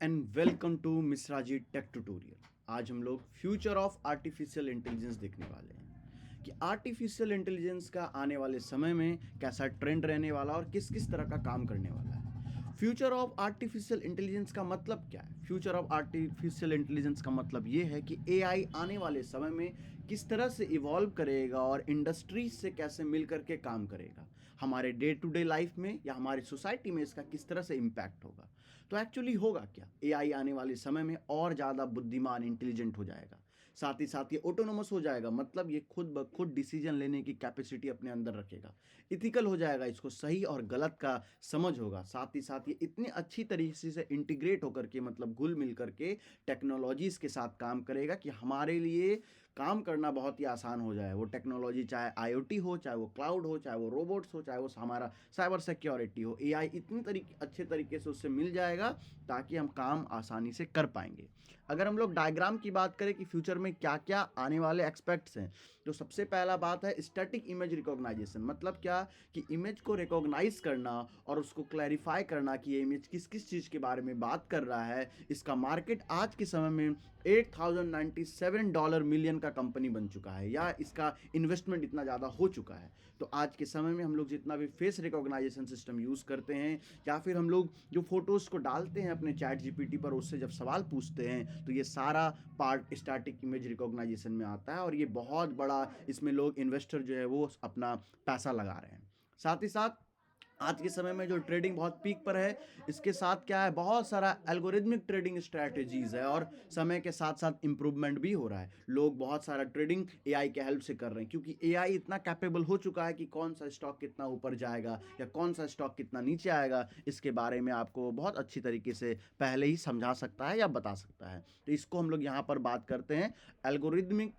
And welcome to Mishra ji tech tutorial. आज हम लोग फ्यूचर ऑफ आर्टिफिशियल इंटेलिजेंस देखने वाले हैं कि आर्टिफिशियल इंटेलिजेंस का आने वाले समय में कैसा ट्रेंड रहने वाला और किस किस तरह का काम करने वाला है। फ्यूचर ऑफ आर्टिफिशियल इंटेलिजेंस का मतलब क्या है? फ्यूचर ऑफ आर्टिफिशियल इंटेलिजेंस का मतलब ये है कि एआई आने वाले समय में किस तरह से इवॉल्व करेगा और इंडस्ट्रीज से कैसे मिल करके काम करेगा, हमारे डे टू डे लाइफ में या हमारी सोसाइटी में इसका किस तरह से इम्पैक्ट होगा। तो एक्चुअली होगा क्या, एआई आने वाले समय में और ज़्यादा बुद्धिमान इंटेलिजेंट हो जाएगा, साथ ही साथ ये ऑटोनोमस हो जाएगा, मतलब ये खुद ब खुद डिसीजन लेने की कैपेसिटी अपने अंदर रखेगा, इथिकल हो जाएगा, इसको सही और गलत का समझ होगा, साथ ही साथ ये इतनी अच्छी तरीके से इंटीग्रेट होकर के मतलब घुल मिल करके टेक्नोलॉजीज़ के साथ काम करेगा कि हमारे लिए काम करना बहुत ही आसान हो जाए। वो टेक्नोलॉजी चाहे आईओटी हो, चाहे वो क्लाउड हो, चाहे वो रोबोट्स हो, चाहे वो हमारा साइबर सिक्योरिटी हो, एआई इतनी अच्छे तरीके से उससे मिल जाएगा ताकि हम काम आसानी से कर पाएंगे। अगर हम लोग डायग्राम की बात करें कि फ्यूचर में क्या क्या आने वाले एक्सपेक्ट्स हैं, तो सबसे पहला बात है स्टैटिक इमेज रिकॉग्नाइजेशन। मतलब क्या कि इमेज को रिकॉग्नाइज करना और उसको क्लैरिफाई करना कि ये इमेज किस किस चीज़ के बारे में बात कर रहा है। इसका मार्केट आज के समय में $8097 मिलियन का कंपनी बन चुका है, या इसका इन्वेस्टमेंट इतना ज़्यादा हो चुका है। तो आज के समय में हम लोग जितना भी फेस रिकॉग्नाइजेशन सिस्टम यूज़ करते हैं, या फिर हम लोग जो फोटोज़ को डालते हैं अपने चैट जीपीटी पर, उससे जब सवाल पूछते हैं, तो ये सारा पार्ट स्टैटिक इमेज रिकॉग्नाइजेशन में आता है, और ये बहुत बड़ा इसमें लोग इन्वेस्टर जो है वो अपना पैसा लगा रहे हैं। साथ ही साथ आज के समय में जो ट्रेडिंग बहुत पीक पर है, इसके साथ क्या है, बहुत सारा एल्गोरिदमिक ट्रेडिंग स्ट्रैटेजीज है, और समय के साथ साथ इम्प्रूवमेंट भी हो रहा है। लोग बहुत सारा ट्रेडिंग एआई के हेल्प से कर रहे हैं, क्योंकि एआई इतना कैपेबल हो चुका है कि कौन सा स्टॉक कितना ऊपर जाएगा या कौन सा स्टॉक कितना नीचे आएगा, इसके बारे में आपको बहुत अच्छी तरीके से पहले ही समझा सकता है या बता सकता है। तो इसको हम लोग यहाँ पर बात करते हैं एल्गोरिदमिक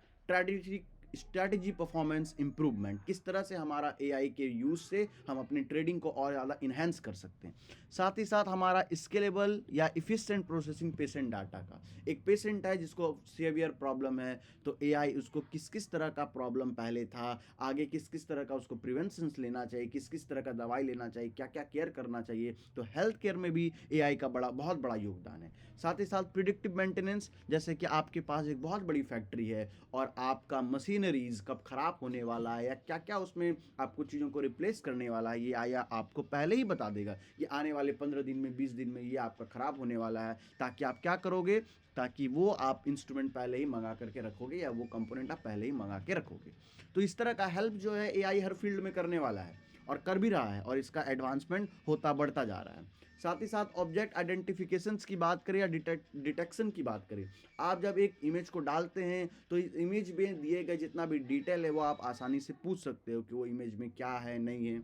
स्ट्रैटेजी परफॉर्मेंस इंप्रूवमेंट। किस तरह से हमारा एआई के यूज़ से हम अपनी ट्रेडिंग को और ज़्यादा इन्हेंस कर सकते हैं। साथ ही साथ हमारा स्केलेबल या इफिशिएंट प्रोसेसिंग पेशेंट डाटा का। एक पेशेंट है जिसको सीवियर प्रॉब्लम है, तो एआई उसको किस किस तरह का प्रॉब्लम पहले था, आगे किस किस तरह का उसको प्रिवेंशंस लेना चाहिए, किस किस तरह का दवाई लेना चाहिए, क्या क्या केयर करना चाहिए। तो हेल्थ केयर में भी एआई का बहुत बड़ा योगदान है। साथ ही साथ प्रिडिक्टिव मेंटेनेंस, जैसे कि आपके पास एक बहुत बड़ी फैक्ट्री है और आपका मशीनरीज कब ख़राब होने वाला है या क्या क्या उसमें आपको चीज़ों को रिप्लेस करने वाला है, ये आया आपको पहले ही बता देगा। ये आने वाले 15 दिन में, 20 दिन में ये आपका ख़राब होने वाला है, ताकि आप क्या करोगे, ताकि वो आप इंस्ट्रूमेंट पहले ही मंगा करके रखोगे या वो कंपोनेंट आप पहले ही मंगा के रखोगे। तो इस तरह का हेल्प जो है एआई हर फील्ड में करने वाला है और कर भी रहा है, और इसका एडवांसमेंट होता बढ़ता जा रहा है। साथ ही साथ ऑब्जेक्ट आइडेंटिफिकेशंस की बात करें या डिटेक्शन की बात करें, आप जब एक इमेज को डालते हैं तो इस इमेज में दिए गए जितना भी डिटेल है वो आप आसानी से पूछ सकते हो कि वो इमेज में क्या है, नहीं है।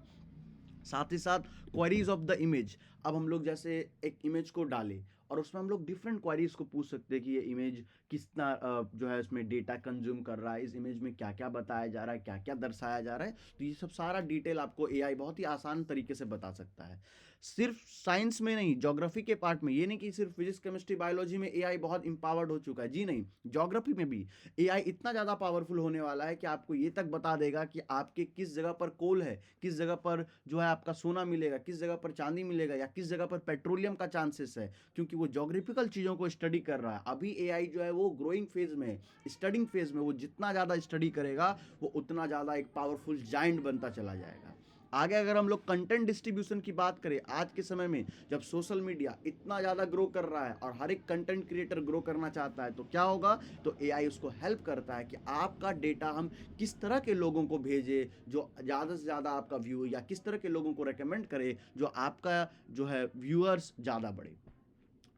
साथ ही साथ क्वेरीज ऑफ द इमेज, अब हम लोग जैसे एक इमेज को डालें और उसमें हम लोग डिफरेंट क्वेरीज को पूछ सकते हैं कि ये इमेज कितना जो है उसमें डेटा कंज्यूम कर रहा है, इस इमेज में क्या क्या बताया जा रहा है, क्या क्या दर्शाया जा रहा है। तो ये सब सारा डिटेल आपको एआई बहुत ही आसान तरीके से बता सकता है। सिर्फ साइंस में नहीं, ज्योग्राफी के पार्ट में, ये नहीं कि सिर्फ फिजिक्स केमिस्ट्री बायोलॉजी में एआई बहुत इंपावर्ड हो चुका है, जी नहीं, ज्योग्राफी में भी एआई इतना ज़्यादा पावरफुल होने वाला है कि आपको ये तक बता देगा कि आपके किस जगह पर कोल है, किस जगह पर जो है आपका सोना मिलेगा, किस जगह पर चांदी मिलेगा, या किस जगह पर पेट्रोलियम का चांसेस है, क्योंकि वो ज्योग्राफिकल चीज़ों को स्टडी कर रहा है। अभी एआई जो है वो ग्रोइंग फेज में, स्टडिंग फेज में, वो जितना ज़्यादा स्टडी करेगा वो उतना ज़्यादा एक पावरफुल जाइंट बनता चला जाएगा। आगे अगर हम लोग कंटेंट डिस्ट्रीब्यूशन की बात करें, आज के समय में जब सोशल मीडिया इतना ज़्यादा ग्रो कर रहा है और हर एक कंटेंट क्रिएटर ग्रो करना चाहता है, तो क्या होगा, तो एआई उसको हेल्प करता है कि आपका डेटा हम किस तरह के लोगों को भेजे जो ज़्यादा से ज़्यादा आपका व्यू, या किस तरह के लोगों को रेकमेंड करे जो आपका जो है व्यूअर्स ज़्यादा बढ़े।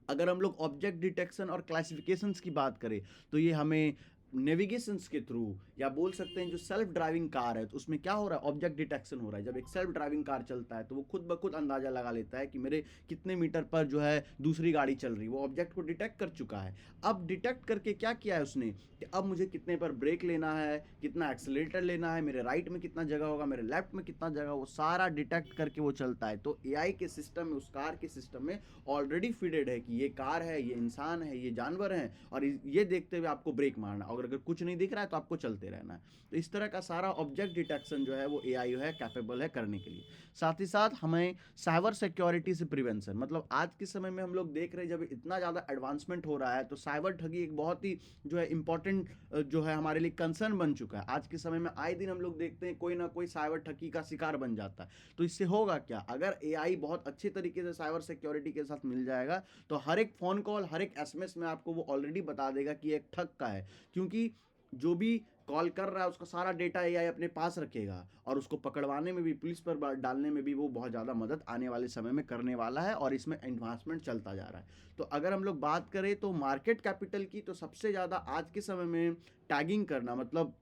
अगर हम लोग ऑब्जेक्ट डिटेक्शन और क्लासिफिकेशंस की बात करें, तो ये हमें नेविगेशंस के थ्रू, या बोल सकते हैं जो सेल्फ ड्राइविंग कार है, तो उसमें क्या हो रहा है, ऑब्जेक्ट डिटेक्शन हो रहा है। जब एक सेल्फ ड्राइविंग कार चलता है तो वो खुद ब खुद अंदाजा लगा लेता है कि मेरे कितने मीटर पर जो है दूसरी गाड़ी चल रही है, वो ऑब्जेक्ट को डिटेक्ट कर चुका है। अब डिटेक्ट करके क्या किया है उसने कि अब मुझे कितने पर ब्रेक लेना है, कितना एक्सेलेरेटर लेना है, मेरे राइट में कितना जगह होगा, मेरे लेफ्ट में कितना जगह, वो सारा डिटेक्ट करके वो चलता है। तो एआई के सिस्टम में, उस कार के सिस्टम में ऑलरेडी फिटेड है कि ये कार है, ये इंसान है, ये जानवर है, और ये देखते हुए आपको ब्रेक मारना। और अगर कुछ नहीं दिख रहा है तो आपको चलते रहना है। तो इस तरह का सारा ऑब्जेक्ट डिटेक्शन जो है वो एआई है कैपेबल है करने के लिए। साथ ही साथ हमें साइबर सिक्योरिटी से प्रिवेंशन, मतलब आज के समय में हम लोग देख रहे हैं जब इतना ज़्यादा एडवांसमेंट हो रहा है तो साइबर ठगी एक बहुत ही जो है इंपॉर्टेंट जो है हमारे लिए कंसर्न बन चुका है। आज के समय में आए दिन हम लोग देखते हैं कोई ना कोई साइबर ठगी का शिकार बन जाता है। तो इससे होगा क्या, अगर एआई बहुत अच्छे तरीके से साइबर सिक्योरिटी के साथ मिल जाएगा तो हर एक फ़ोन कॉल, हर एक एसएमएस में आपको वो ऑलरेडी बता देगा कि एक ठग का है, क्योंकि जो भी कॉल कर रहा है उसका सारा डेटा एआई अपने पास रखेगा और उसको पकड़वाने में भी, पुलिस पर डालने में भी वो बहुत ज़्यादा मदद आने वाले समय में करने वाला है और इसमें एडवांसमेंट चलता जा रहा है। तो अगर हम लोग बात करें तो मार्केट कैपिटल की, तो सबसे ज़्यादा आज के समय में टैगिंग करना, मतलब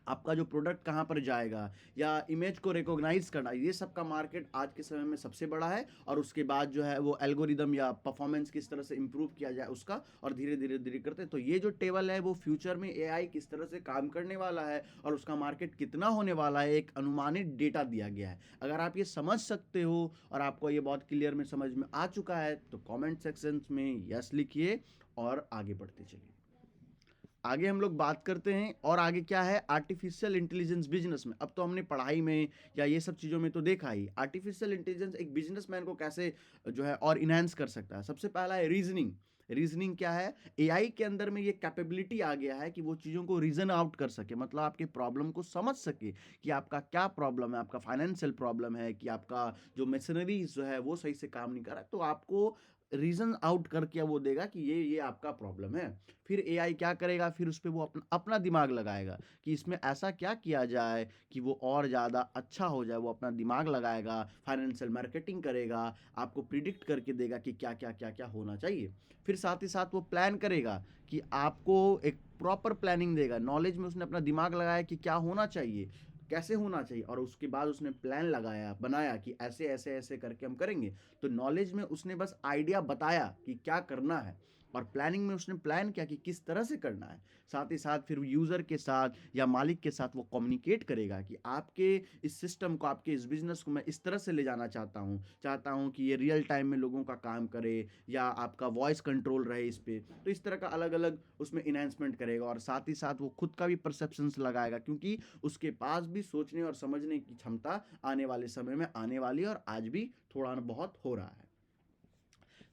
आपका जो प्रोडक्ट कहाँ पर जाएगा या इमेज को रिकॉग्नाइज करना, ये सब का मार्केट आज के समय में सबसे बड़ा है। और उसके बाद जो है वो एल्गोरिदम या परफॉर्मेंस किस तरह से इंप्रूव किया जाए उसका, और धीरे धीरे धीरे करते हैं। तो ये जो टेबल है वो फ्यूचर में एआई किस तरह से काम करने वाला है और उसका मार्केट कितना होने वाला है, एक अनुमानित डेटा दिया गया है। अगर आप ये समझ सकते हो और आपको ये बहुत क्लियर में समझ में आ चुका है तो कमेंट सेक्शन में यस लिखिए और आगे बढ़ते चलिए। आगे हम लोग बात करते हैं और आगे क्या है, आर्टिफिशियल इंटेलिजेंस बिजनेस में। अब तो हमने पढ़ाई में या ये सब चीज़ों में तो देखा ही, आर्टिफिशियल इंटेलिजेंस एक बिजनेसमैन को कैसे जो है और इनहेंस कर सकता है। सबसे पहला है रीजनिंग। रीजनिंग क्या है, एआई के अंदर में ये कैपेबिलिटी आ गया है कि वो चीज़ों को रीजन आउट कर सके, मतलब आपके प्रॉब्लम को समझ सके कि आपका क्या प्रॉब्लम है, आपका फाइनेंशियल प्रॉब्लम है कि आपका जो मशीनरी जो है वो सही से काम नहीं कर रहा है, तो आपको रीजन आउट करके वो देगा कि ये आपका प्रॉब्लम है। फिर एआई क्या करेगा, फिर उस पर वो अपना अपना दिमाग लगाएगा कि इसमें ऐसा क्या किया जाए कि वो और ज़्यादा अच्छा हो जाए। वो अपना दिमाग लगाएगा, फाइनेंशियल मार्केटिंग करेगा, आपको प्रिडिक्ट करके देगा कि क्या क्या क्या क्या होना चाहिए। फिर साथ ही साथ वो प्लान करेगा कि आपको एक प्रॉपर प्लानिंग देगा। नॉलेज में उसने अपना दिमाग लगाया कि क्या होना चाहिए, कैसे होना चाहिए, और उसके बाद उसने प्लान लगाया, बनाया कि ऐसे ऐसे ऐसे करके हम करेंगे। तो नॉलेज में उसने बस आइडिया बताया कि क्या करना है, और प्लानिंग में उसने प्लान किया कि किस तरह से करना है। साथ ही साथ फिर यूज़र के साथ या मालिक के साथ वो कम्युनिकेट करेगा कि आपके इस सिस्टम को, आपके इस बिज़नेस को मैं इस तरह से ले जाना चाहता हूँ कि ये रियल टाइम में लोगों का काम करे या आपका वॉइस कंट्रोल रहे इस पे। तो इस तरह का अलग अलग उसमें इन्हेंसमेंट करेगा, और साथ ही साथ वो खुद का भी परसेप्शंस लगाएगा, क्योंकि उसके पास भी सोचने और समझने की क्षमता आने वाले समय में आने वाली है और आज भी थोड़ा बहुत हो रहा है।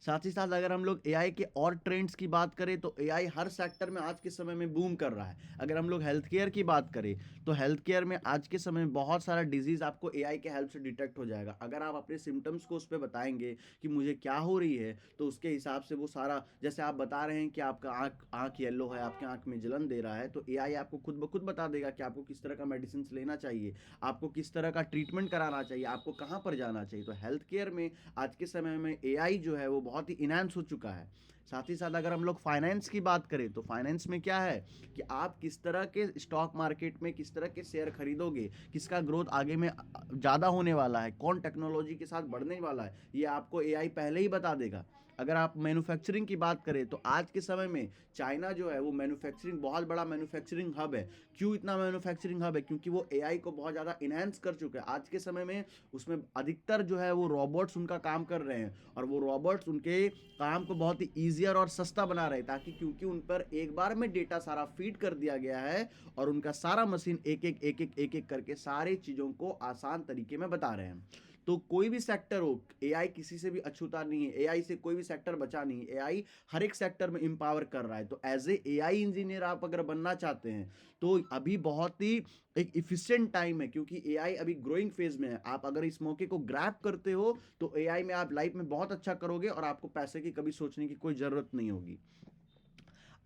साथ ही साथ अगर हम लोग एआई के और ट्रेंड्स की बात करें तो एआई हर सेक्टर में आज के समय में बूम कर रहा है। अगर हम लोग हेल्थ केयर की बात करें तो हेल्थ केयर में आज के समय में बहुत सारा डिजीज़ आपको एआई के हेल्प से डिटेक्ट हो जाएगा। अगर आप अपने सिम्टम्स को उस पर बताएंगे कि मुझे क्या हो रही है, तो उसके हिसाब से वो सारा, जैसे आप बता रहे हैं कि आपका आँख येलो है, आपके आँख में जलन दे रहा है, तो एआई आपको खुद ब खुद बता देगा कि आपको किस तरह का मेडिसिन लेना चाहिए, आपको किस तरह का ट्रीटमेंट कराना चाहिए, आपको कहाँ पर जाना चाहिए। तो हेल्थ केयर में आज के समय में एआई जो है वो बहुत ही इनहांस हो चुका है। साथ ही साथ अगर हम लोग फाइनेंस की बात करें तो फाइनेंस में क्या है कि आप किस तरह के स्टॉक मार्केट में किस तरह के शेयर खरीदोगे, किसका ग्रोथ आगे में ज़्यादा होने वाला है, कौन टेक्नोलॉजी के साथ बढ़ने वाला है, ये आपको एआई पहले ही बता देगा। अगर आप मैन्युफैक्चरिंग की बात करें तो आज के समय में चाइना जो है वो मैन्युफैक्चरिंग, बहुत बड़ा मैन्युफैक्चरिंग हब है। क्यों इतना मैन्युफैक्चरिंग हब है, क्योंकि वो एआई को बहुत ज़्यादा इन्हेंस कर चुके हैं। आज के समय में उसमें अधिकतर जो है वो रोबोट्स उनका काम कर रहे हैं, और वो रोबोट्स उनके काम को बहुत ही ईजियर और सस्ता बना रहे हैं, ताकि क्योंकि उन पर एक बार में डेटा सारा फीड कर दिया गया है और उनका सारा मशीन एक एक करके सारी चीज़ों को आसान तरीके में बता रहे हैं। तो कोई भी सेक्टर हो, एआई किसी से भी अछूता नहीं है, एआई से कोई भी सेक्टर बचा नहीं, एआई हर एक सेक्टर में एम्पावर कर रहा है। तो एज ए एआई इंजीनियर आप अगर बनना चाहते हैं तो अभी बहुत ही एक इफिशिएंट टाइम है, क्योंकि एआई अभी ग्रोइंग फेज में है। आप अगर इस मौके को ग्रैब करते हो तो एआई में आप लाइफ में बहुत अच्छा करोगे और आपको पैसे की कभी सोचने की कोई ज़रूरत नहीं होगी।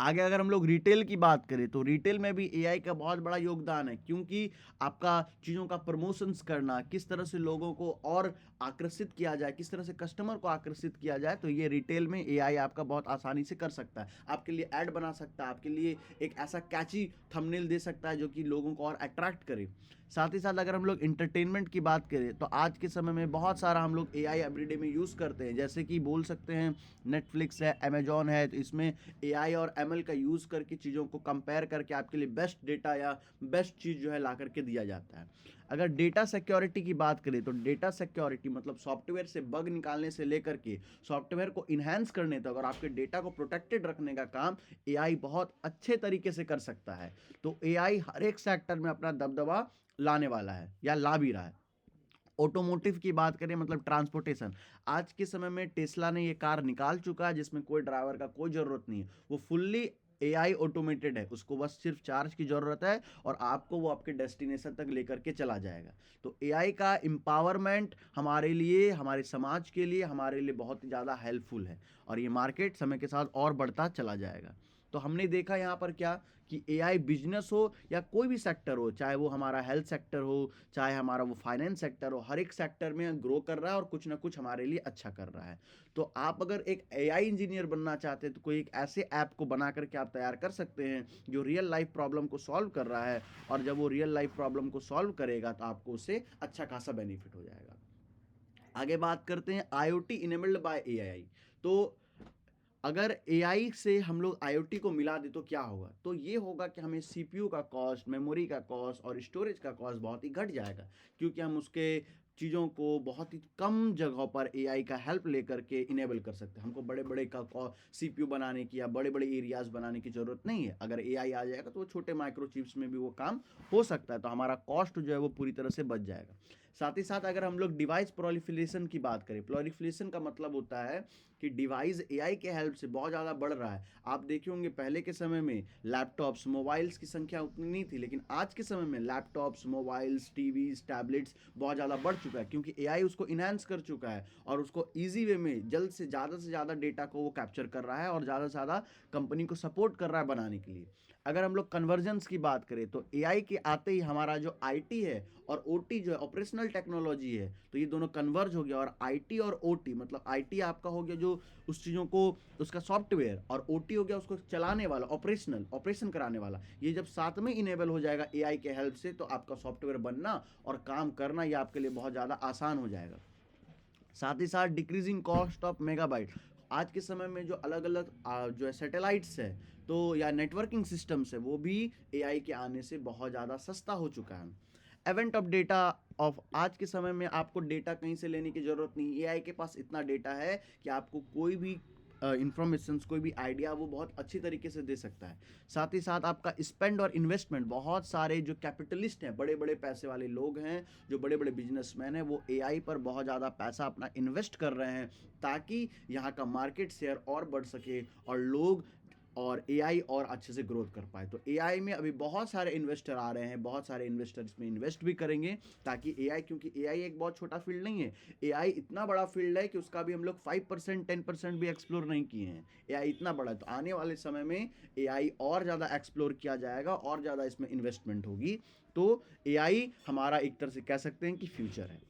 आगे अगर हम लोग रिटेल की बात करें तो रिटेल में भी एआई का बहुत बड़ा योगदान है, क्योंकि आपका चीज़ों का प्रमोशंस करना, किस तरह से लोगों को और आकर्षित किया जाए, किस तरह से कस्टमर को आकर्षित किया जाए, तो ये रिटेल में एआई आपका बहुत आसानी से कर सकता है। आपके लिए ऐड बना सकता है, आपके लिए एक ऐसा कैची थंबनेल दे सकता है जो कि लोगों को और अट्रैक्ट करे। साथ ही साथ अगर हम लोग इंटरटेनमेंट की बात करें तो आज के समय में बहुत सारा हम लोग एआई एवरीडे में यूज़ करते हैं, जैसे कि बोल सकते हैं नेटफ्लिक्स है, अमेजॉन है, तो इसमें एआई और एमएल का यूज़ करके चीज़ों को कंपेयर करके आपके लिए बेस्ट डेटा या बेस्ट चीज़ जो है ला करके दिया जाता है। अगर डेटा सिक्योरिटी की बात करें तो डेटा सिक्योरिटी मतलब सॉफ्टवेयर से बग निकालने से लेकर के सॉफ्टवेयर को इन्हांस करने तक और आपके डेटा को प्रोटेक्टेड रखने का काम एआई बहुत अच्छे तरीके से कर सकता है। तो एआई हर एक सेक्टर में अपना दबदबा लाने वाला है या ला भी रहा है। ऑटोमोटिव की बात करें मतलब ट्रांसपोर्टेशन, आज के समय में टेस्ला ने ये कार निकाल चुका है जिसमें कोई ड्राइवर का कोई ज़रूरत नहीं है, वो फुल्ली एआई ऑटोमेटेड है, उसको बस सिर्फ चार्ज की ज़रूरत है और आपको वो आपके डेस्टिनेशन तक लेकर के चला जाएगा। तो एआई का एम्पावरमेंट हमारे लिए, हमारे समाज के लिए, हमारे लिए बहुत ही ज़्यादा हेल्पफुल है और ये मार्केट समय के साथ और बढ़ता चला जाएगा। तो हमने देखा यहाँ पर क्या कि एआई बिजनेस हो या कोई भी सेक्टर हो, चाहे वो हमारा हेल्थ सेक्टर हो, चाहे हमारा वो फाइनेंस सेक्टर हो, हर एक सेक्टर में ग्रो कर रहा है और कुछ ना कुछ हमारे लिए अच्छा कर रहा है। तो आप अगर एक एआई इंजीनियर बनना चाहते हैं तो कोई एक ऐसे ऐप को बना करके आप तैयार कर सकते हैं जो रियल लाइफ प्रॉब्लम को सॉल्व कर रहा है, और जब वो रियल लाइफ प्रॉब्लम को सॉल्व करेगा तो आपको उससे अच्छा खासा बेनिफिट हो जाएगा। आगे बात करते हैं आईओटी इनेबल्ड बाय एआई। तो अगर एआई से हम लोग आईओटी को मिला दें तो क्या होगा? तो ये होगा कि हमें सीपीयू का कॉस्ट, मेमोरी का कॉस्ट और स्टोरेज का कॉस्ट बहुत ही घट जाएगा, क्योंकि हम उसके चीज़ों को बहुत ही कम जगहों पर एआई का हेल्प लेकर के इनेबल कर सकते हैं। हमको बड़े-बड़े का सीपीयू बनाने की या बड़े-बड़े एरियाज़ बनाने की ज़रूरत नहीं है। अगर एआई आ जाएगा तो वो छोटे माइक्रो चिप्स में भी वो काम हो सकता है, तो हमारा कॉस्ट जो है वो पूरी तरह से बच जाएगा। साथ ही साथ अगर हम लोग डिवाइस प्रोलिफरेशन की बात करें, प्रोलिफरेशन का मतलब होता है कि डिवाइस एआई के हेल्प से बहुत ज़्यादा बढ़ रहा है। आप देखे होंगे पहले के समय में लैपटॉप्स, मोबाइल्स की संख्या उतनी नहीं थी, लेकिन आज के समय में लैपटॉप्स, मोबाइल्स, टीवीज़, टैबलेट्स बहुत ज़्यादा बढ़ चुका है, क्योंकि एआई उसको इन्हांस कर चुका है और उसको ईज़ी वे में जल्द से ज़्यादा डेटा को वो कैप्चर कर रहा है और ज़्यादा से ज़्यादा कंपनी को सपोर्ट कर रहा है बनाने के लिए। अगर हम लोग कन्वर्जेंस की बात करें तो एआई के आते ही हमारा जो आईटी है और ओटी जो है, ऑपरेशनल टेक्नोलॉजी है, तो ये दोनों कन्वर्ज हो गया और आईटी और ओटी मतलब आईटी आपका हो गया जो उस चीज़ों को, उसका सॉफ्टवेयर, और ओटी हो गया उसको चलाने वाला, ऑपरेशन कराने वाला। ये जब साथ में इनेबल हो जाएगा एआई के हेल्प से तो आपका सॉफ्टवेयर बनना और काम करना ये आपके लिए बहुत ज़्यादा आसान हो जाएगा। साथ ही साथ डिक्रीजिंग कॉस्ट ऑफ मेगाबाइट, आज के समय में जो अलग अलग जो है सैटेलाइट्स है तो या नेटवर्किंग सिस्टम्स है वो भी एआई के आने से बहुत ज़्यादा सस्ता हो चुका है। एवेंट ऑफ डेटा ऑफ, आज के समय में आपको डेटा कहीं से लेने की ज़रूरत नहीं, एआई के पास इतना डेटा है कि आपको कोई भी इंफॉर्मेशंस, कोई भी आइडिया वो बहुत अच्छी तरीके से दे सकता है। साथ ही साथ आपका स्पेंड और इन्वेस्टमेंट, बहुत सारे जो कैपिटलिस्ट हैं, बड़े बड़े पैसे वाले लोग हैं, जो बड़े बड़े बिजनेसमैन हैं, वो एआई पर बहुत ज़्यादा पैसा अपना इन्वेस्ट कर रहे हैं ताकि यहाँ का मार्केट शेयर और बढ़ सके और लोग और एआई और अच्छे से ग्रोथ कर पाए। तो एआई में अभी बहुत सारे इन्वेस्टर आ रहे हैं, बहुत सारे इन्वेस्टर इसमें इन्वेस्ट भी करेंगे ताकि एआई, क्योंकि एआई एक बहुत छोटा फील्ड नहीं है, एआई इतना बड़ा फील्ड है कि उसका भी हम लोग 5% 10% भी एक्सप्लोर नहीं किए हैं। एआई इतना बड़ा है, तो आने वाले समय में एआई और ज़्यादा एक्सप्लोर किया जाएगा और ज़्यादा इसमें इन्वेस्टमेंट होगी। तो एआई हमारा एक तरह से कह सकते हैं कि फ्यूचर है।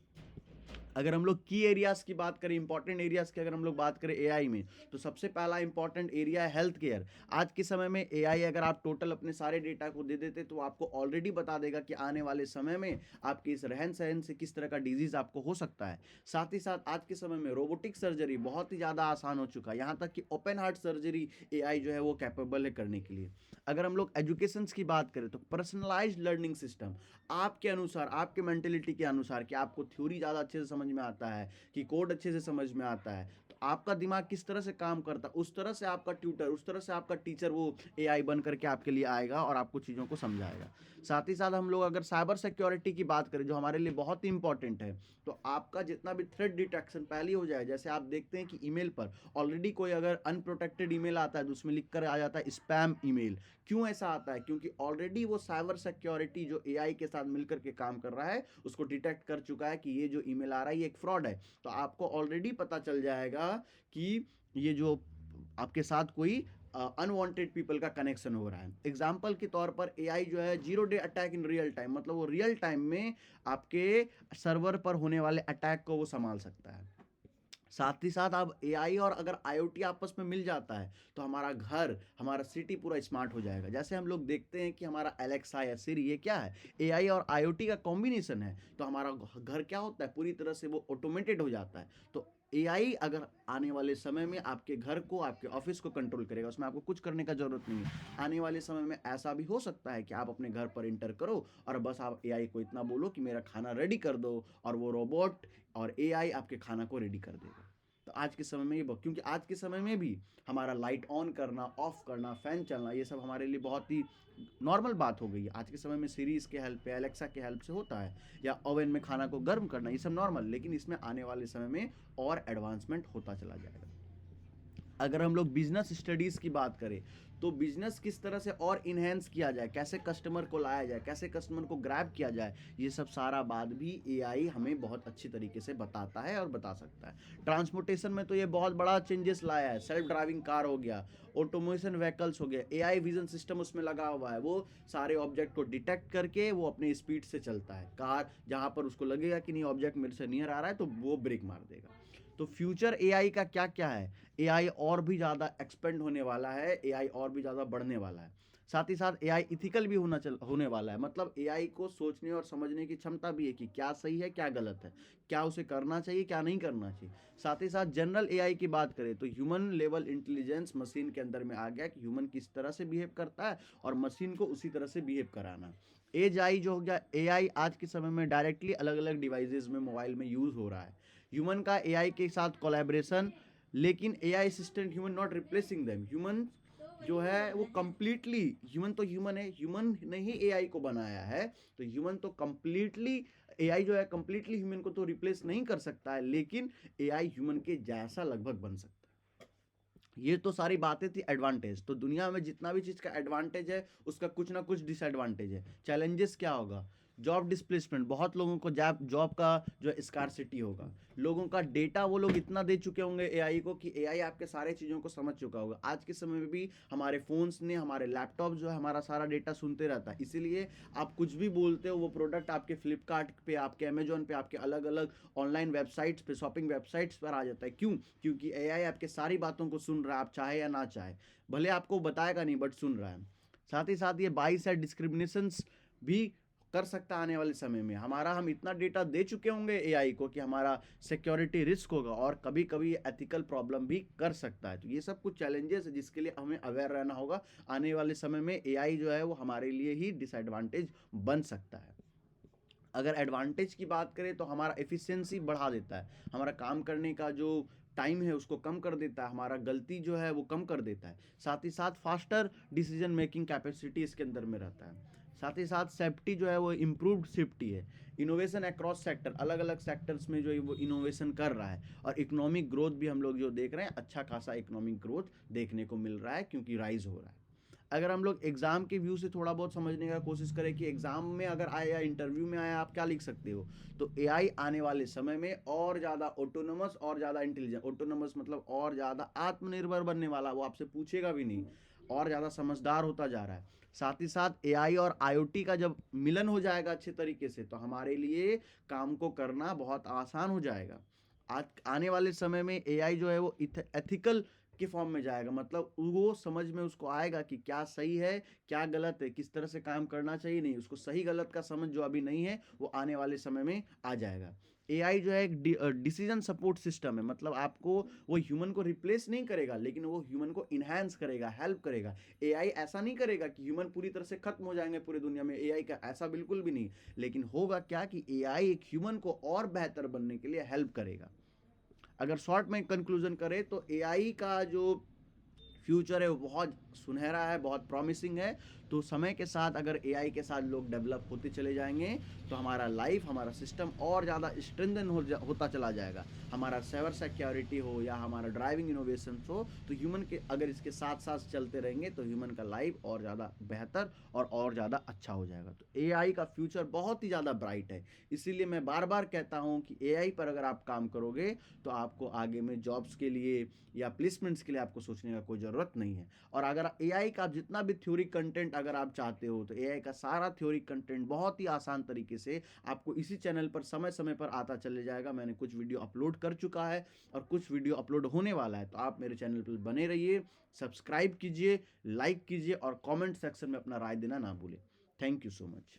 अगर हम लोग की एरियाज़ की बात करें, इंपॉर्टेंट एरियाज़ की अगर हम लोग बात करें एआई में, तो सबसे पहला इंपॉर्टेंट एरिया है हेल्थ केयर। आज के समय में एआई अगर आप टोटल अपने सारे डेटा को दे देते तो आपको ऑलरेडी बता देगा कि आने वाले समय में आपके इस रहन सहन से किस तरह का डिजीज़ आपको हो सकता है। साथ ही साथ आज के समय में रोबोटिक सर्जरी बहुत ही ज़्यादा आसान हो चुका है, यहाँ तक कि ओपन हार्ट सर्जरी एआई जो है वो कैपेबल है करने के लिए। अगर हम लोग एजुकेशंस की बात करें तो पर्सनलाइज्ड लर्निंग सिस्टम, आपके अनुसार, आपके मेंटेलिटी के अनुसार, कि आपको थ्योरी ज़्यादा अच्छे से समझ में आता है कि कोड अच्छे से समझ में आता है, तो आपका दिमाग किस तरह से काम करता है उस तरह से आपका ट्यूटर, उस तरह से आपका टीचर वो एआई बन करके आपके लिए आएगा और आपको चीज़ों को समझाएगा। साथ ही साथ हम लोग अगर साइबर सिक्योरिटी की बात करें जो हमारे लिए बहुत ही इंपॉर्टेंट है, तो आपका जितना भी थ्रेट डिटेक्शन पहले ही हो जाए। जैसे आप देखते हैं कि ईमेल पर ऑलरेडी कोई अगर अनप्रोटेक्टेड ईमेल आता है तो उसमें लिख कर आ जाता है स्पैम ईमेल। क्यों ऐसा आता है? क्योंकि ऑलरेडी वो साइबर सिक्योरिटी जो एआई के साथ मिलकर के काम कर रहा है उसको डिटेक्ट कर चुका है कि ये जो ईमेल आ रहा है ये एक फ्रॉड है। तो आपको ऑलरेडी पता चल जाएगा कि ये जो आपके साथ कोई अनवांटेड पीपल का कनेक्शन हो रहा है। एग्जाम्पल के तौर पर एआई जो है 0 day attack in real time, मतलब वो रियल टाइम में आपके सर्वर पर होने वाले अटैक को वो संभाल सकता है। साथ ही साथ अब एआई और अगर आईओटी आपस में मिल जाता है तो हमारा घर, हमारा सिटी पूरा स्मार्ट हो जाएगा। जैसे हम लोग देखते हैं कि हमारा एलेक्सा या सिरी ये क्या है, एआई और आईओटी का कॉम्बिनेशन है, तो हमारा घर क्या होता है पूरी तरह से वो ऑटोमेटेड हो जाता है। तो एआई अगर आने वाले समय में आपके घर को, आपके ऑफिस को कंट्रोल करेगा, उसमें आपको कुछ करने का ज़रूरत नहीं है। आने वाले समय में ऐसा भी हो सकता है कि आप अपने घर पर एंटर करो और बस आप एआई को इतना बोलो कि मेरा खाना रेडी कर दो, और वो रोबोट और एआई आपके खाना को रेडी कर देगा। तो आज के समय में ये क्योंकि आज के समय में भी हमारा लाइट ऑन करना, ऑफ करना, फ़ैन चलना, ये सब हमारे लिए बहुत ही नॉर्मल बात हो गई है। आज के समय में सीरीज़ के हेल्प पे, एलेक्सा के हेल्प से होता है, या ओवन में खाना को गर्म करना, ये सब नॉर्मल। लेकिन इसमें आने वाले समय में और एडवांसमेंट होता चला जाएगा। अगर हम लोग बिजनेस स्टडीज़ की बात करें, तो बिजनेस किस तरह से और इन्हेंस किया जाए, कैसे कस्टमर को लाया जाए, कैसे कस्टमर को ग्रैब किया जाए, ये सब सारा बात भी एआई हमें बहुत अच्छी तरीके से बताता है और बता सकता है। ट्रांसपोर्टेशन में तो ये बहुत बड़ा चेंजेस लाया है। सेल्फ ड्राइविंग कार हो गया, ऑटोमेशन व्हीकल्स हो गया, एआई विजन सिस्टम उसमें लगा हुआ है। वो सारे ऑब्जेक्ट को डिटेक्ट करके वो अपने स्पीड से चलता है। कार जहाँ पर उसको लगेगा कि नहीं ऑब्जेक्ट मेरे से नियर आ रहा है, तो वो ब्रेक मार देगा। तो फ्यूचर एआई का क्या क्या है, एआई और भी ज़्यादा एक्सपेंड होने वाला है, एआई और भी ज़्यादा बढ़ने वाला है। साथ ही साथ एआई इथिकल भी होने वाला है। मतलब एआई को सोचने और समझने की क्षमता भी है कि क्या सही है, क्या गलत है, क्या उसे करना चाहिए, क्या नहीं करना चाहिए। साथ ही साथ जनरल एआई की बात करें तो ह्यूमन लेवल इंटेलिजेंस मशीन के अंदर में आ गया कि ह्यूमन किस तरह से बिहेव करता है और मशीन को उसी तरह से बिहेव कराना। एज आई जो हो गया, एआई आज के समय में डायरेक्टली अलग अलग डिवाइसेस में, मोबाइल में यूज़ हो रहा है। ह्यूमन का एआई के साथ कोलैबोरेशन, लेकिन AI assistant human not replacing them. Human जो है वो कंप्लीटली, ह्यूमन तो ह्यूमन है, ह्यूमन ने ही एआई को बनाया है। तो ह्यूमन तो कंप्लीटली, एआई जो है कंप्लीटली ह्यूमन को तो रिप्लेस नहीं कर सकता है, लेकिन एआई ह्यूमन के जैसा लगभग बन सकता है। ये तो सारी बातें थी एडवांटेज। तो दुनिया में जितना भी चीज़ का एडवांटेज है, उसका कुछ ना कुछ डिसएडवांटेज है। चैलेंजेस क्या होगा, जॉब डिस्प्लेसमेंट, बहुत लोगों को जॉब का जो है स्कार्सिटी होगा। लोगों का डेटा वो लोग इतना दे चुके होंगे एआई को कि एआई आपके सारे चीज़ों को समझ चुका होगा। आज के समय में भी हमारे फ़ोन्स ने, हमारे लैपटॉप जो है हमारा सारा डेटा सुनते रहता है। इसीलिए आप कुछ भी बोलते हो, वो प्रोडक्ट आपके फ्लिपकार्ट पे, आपके अमेजोन पे, आपके अलग अलग ऑनलाइन वेबसाइट्स पे, शॉपिंग वेबसाइट्स पर आ जाता है। क्यों? क्योंकि एआई आपके सारी बातों को सुन रहा है, आप चाहे या ना चाहे। भले आपको बताएगा नहीं, बट सुन रहा है। साथ ही साथ ये बाइस या डिस्क्रिमिनेशंस भी कर सकता है आने वाले समय में। हमारा, हम इतना डेटा दे चुके होंगे एआई को कि हमारा सिक्योरिटी रिस्क होगा, और कभी कभी एथिकल प्रॉब्लम भी कर सकता है। तो ये सब कुछ चैलेंजेस है जिसके लिए हमें अवेयर रहना होगा। आने वाले समय में एआई जो है वो हमारे लिए ही डिसएडवांटेज बन सकता है। अगर एडवांटेज की बात करें तो हमारा एफिशिएंसी बढ़ा देता है, हमारा काम करने का जो टाइम है उसको कम कर देता है, हमारा गलती जो है वो कम कर देता है। साथ ही साथ फास्टर डिसीजन मेकिंग कैपेसिटी इसके अंदर में रहता है। साथ ही साथ सेफ्टी जो है वो इम्प्रूव्ड सेफ्टी है। इनोवेशन अक्रॉस सेक्टर, अलग अलग सेक्टर्स में जो है वो इनोवेशन कर रहा है। और इकोनॉमिक ग्रोथ भी हम लोग जो देख रहे हैं, अच्छा खासा इकोनॉमिक ग्रोथ देखने को मिल रहा है, क्योंकि राइज हो रहा है। अगर हम लोग एग्ज़ाम के व्यू से थोड़ा बहुत समझने का कोशिश करें कि एग्ज़ाम में अगर आए या इंटरव्यू में आए, आप क्या लिख सकते हो, तो एआई आने वाले समय में और ज़्यादा ऑटोनोमस और ज़्यादा इंटेलिजेंट, ऑटोनोमस मतलब और ज़्यादा आत्मनिर्भर बनने वाला, वो आपसे पूछेगा भी नहीं, और ज़्यादा समझदार होता जा रहा है। साथ ही साथ एआई और आईओटी का जब मिलन हो जाएगा अच्छे तरीके से, तो हमारे लिए काम को करना बहुत आसान हो जाएगा। आज आने वाले समय में एआई जो है वो एथिकल के फॉर्म में जाएगा। मतलब वो समझ में उसको आएगा कि क्या सही है, क्या गलत है, किस तरह से काम करना चाहिए, नहीं, उसको सही गलत का समझ जो अभी नहीं है, वो आने वाले समय में आ जाएगा। एआई जो है एक डिसीजन सपोर्ट सिस्टम है। मतलब आपको, वो ह्यूमन को रिप्लेस नहीं करेगा, लेकिन वो ह्यूमन को इन्हांस करेगा, हेल्प करेगा। एआई ऐसा नहीं करेगा कि ह्यूमन पूरी तरह से खत्म हो जाएंगे पूरी दुनिया में, एआई का ऐसा बिल्कुल भी नहीं। लेकिन होगा क्या कि एआई एक ह्यूमन को और बेहतर बनने के लिए हेल्प करेगा। अगर शॉर्ट में कंक्लूजन करें तो एआई का जो फ्यूचर है वो बहुत सुनहरा है, बहुत प्रॉमिसिंग है। तो समय के साथ अगर एआई के साथ लोग डेवलप होते चले जाएंगे, तो हमारा लाइफ, हमारा सिस्टम और ज़्यादा स्ट्रेंथन होता चला जाएगा। हमारा साइबर सिक्योरिटी हो या हमारा ड्राइविंग इनोवेशन हो, तो ह्यूमन के अगर इसके साथ साथ चलते रहेंगे, तो ह्यूमन का लाइफ और ज़्यादा बेहतर और ज़्यादा अच्छा हो जाएगा। तो एआई का फ्यूचर बहुत ही ज़्यादा ब्राइट है। इसीलिए मैं बार बार कहता हूँ कि एआई पर अगर आप काम करोगे, तो आपको आगे में जॉब्स के लिए या प्लेसमेंट्स के लिए आपको सोचने का कोई ज़रूरत नहीं है। और अगर एआई का जितना भी थ्योरी कंटेंट अगर आप चाहते हो, तो एआई का सारा थ्योरी कंटेंट बहुत ही आसान तरीके से आपको इसी चैनल पर समय समय पर आता चले जाएगा। मैंने कुछ वीडियो अपलोड कर चुका है और कुछ वीडियो अपलोड होने वाला है। तो आप मेरे चैनल पर बने रहिए, सब्सक्राइब कीजिए, लाइक कीजिए और कमेंट सेक्शन में अपना राय देना ना भूलें। Thank you so much.